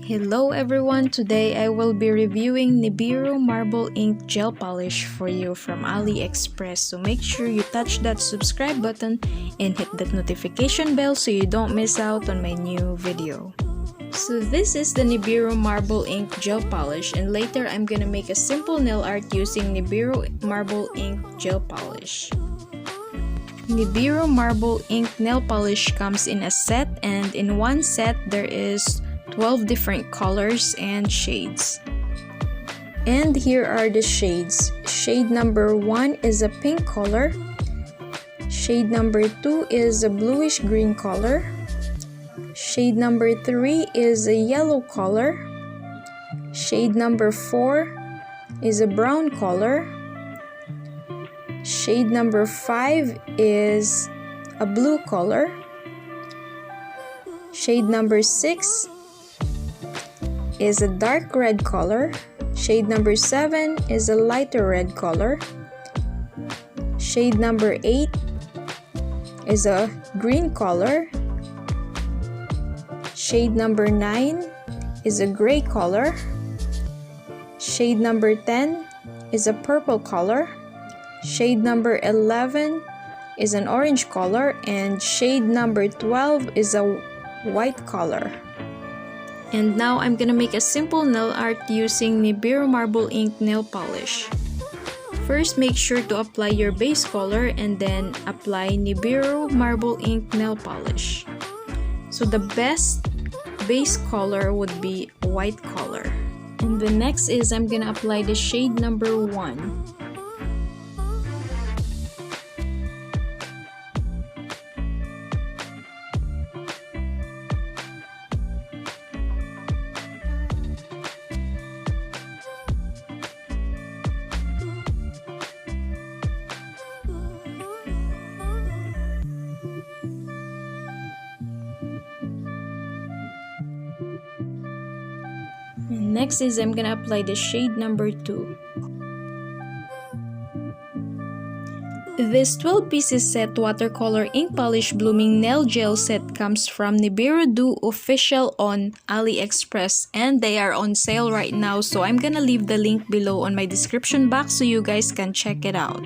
Hello everyone, today I will be reviewing Nibiru Marble Ink Gel Polish for you from Aliexpress. So make sure you touch that subscribe button and hit that notification bell so you don't miss out on my new video. So this is the Nibiru Marble Ink Gel Polish, and later I'm gonna make a simple nail art using Nibiru Marble Ink Gel Polish. Nibiru Marble Ink nail polish comes in a set, and in one set there is 12 different colors and shades. And here are the shades. Shade number 1 is a pink color. Shade number 2 is a bluish green color. Shade number 3 is a yellow color. Shade number 4 is a brown color. Shade number 5 is a blue color. Shade number 6 is a dark red color. Shade number 7 is a lighter red color. Shade number 8 is a green color. Shade number 9 is a gray color. Shade number 10 is a purple color. Shade number 11 is an orange color, and shade number 12 is a white color. And now I'm gonna make a simple nail art using Nibiru Marble Ink nail polish. First, make sure to apply your base color and then apply Nibiru Marble Ink nail polish. So the best base color would be white color. And the next is I'm gonna apply the shade number 1. And next is I'm gonna apply the shade number 2. This 12 pieces set watercolor ink polish blooming nail gel set comes from Nibiru Do official on Aliexpress, and they are on sale right now, so I'm gonna leave the link below on my description box so you guys can check it out.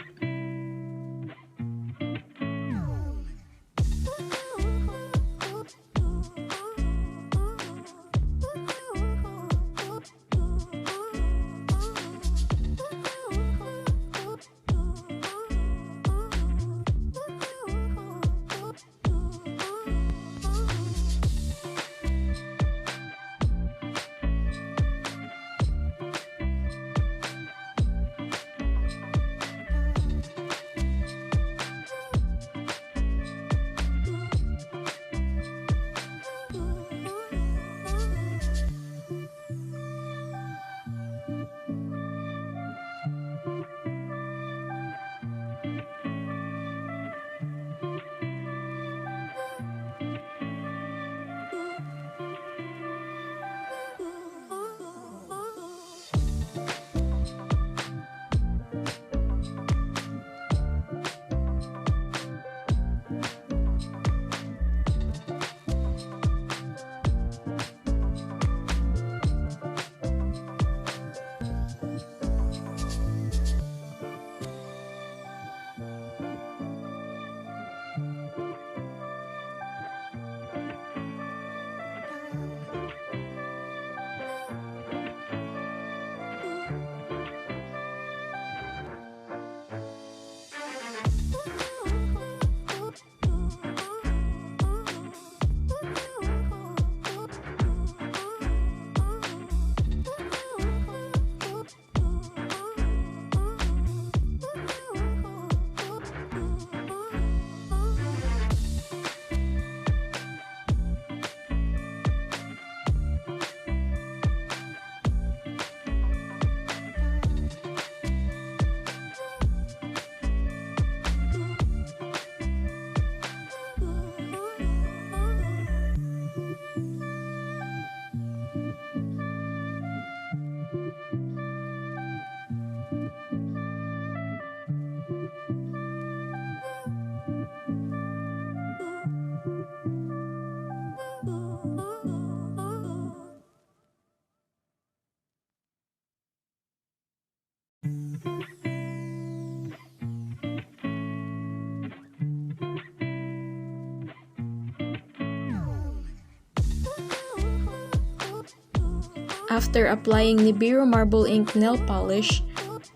After applying Nibiru Marble Ink nail polish,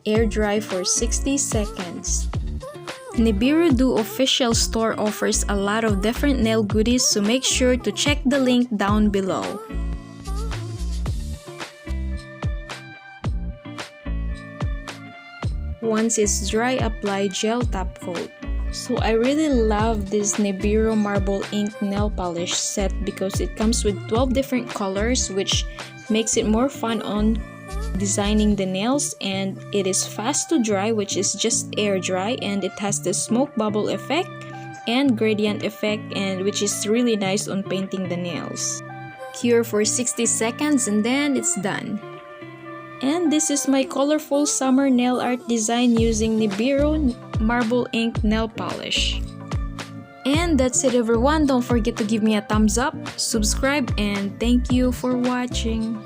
air dry for 60 seconds. Nibiru Do official store offers a lot of different nail goodies, so make sure to check the link down below. Once it's dry, apply gel top coat. So I really love this Nibiru Marble Ink nail polish set because it comes with 12 different colors, which makes it more fun on designing the nails, and it is fast to dry, which is just air dry, and it has the smoke bubble effect and gradient effect, and which is really nice on painting the nails. Cure for 60 seconds and then it's done. And this is my colorful summer nail art design using Nibiru Marble Ink nail polish. And that's it everyone, don't forget to give me a thumbs up, subscribe, and thank you for watching.